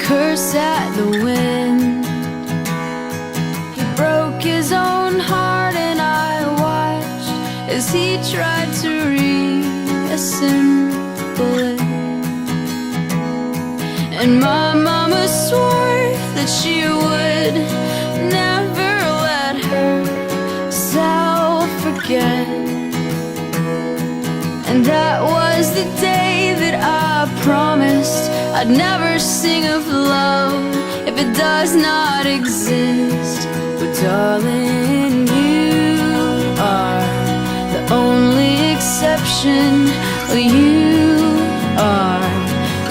curse at the wind. He broke his own heart and I watched as he tried to reassemble it. And my mama swore that she would never let herself forget. And that was the day that I promised I'd never sing of love if it does not exist. But darling, you are the only exception. You are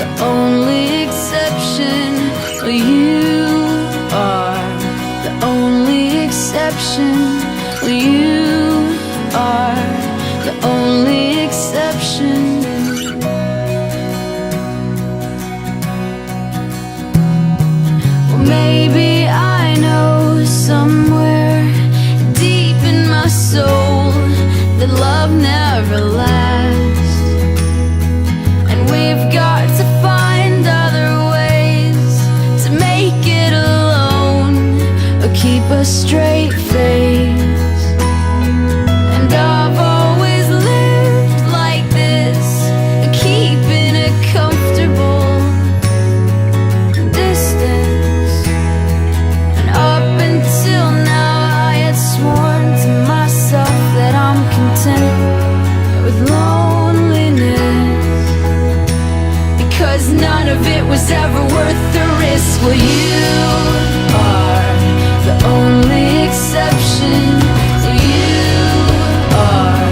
the only exception. You are the only exception. You are the only exception. Well, maybe I know somewhere deep in my soul that love never lasts, and we've got to find other ways to make it alone or keep a straight face. And I've always lived like this, keeping a comfortable distance. And up until now I had sworn to myself that I'm content with loneliness, because none of it was ever worth the risk. Well, you are the only exception. You are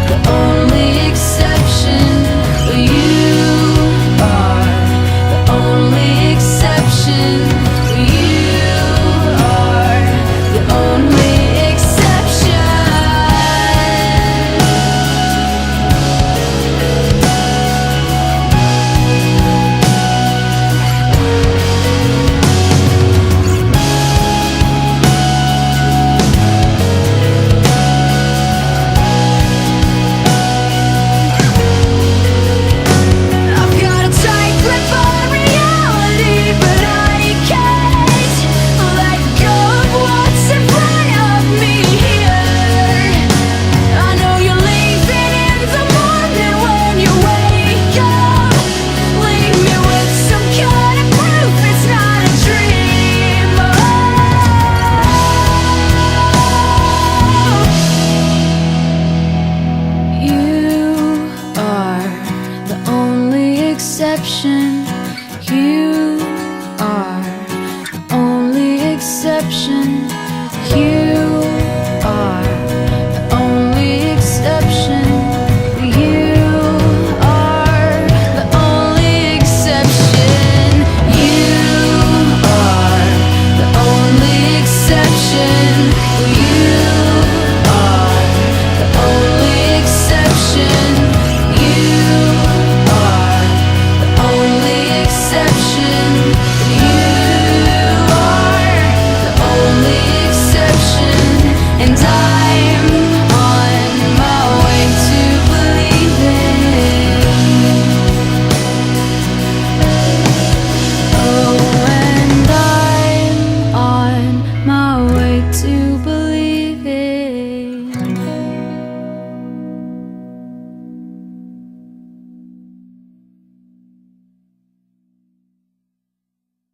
the only exception. You are the only exception. You are the only exception. I've got a tight grip on reality, but I can't let go of what's in front of me here. I know you're leaving in the morning when you wake up. Leave me with some kind of proof it's not a dream. You are the only exception. You are the only exception. You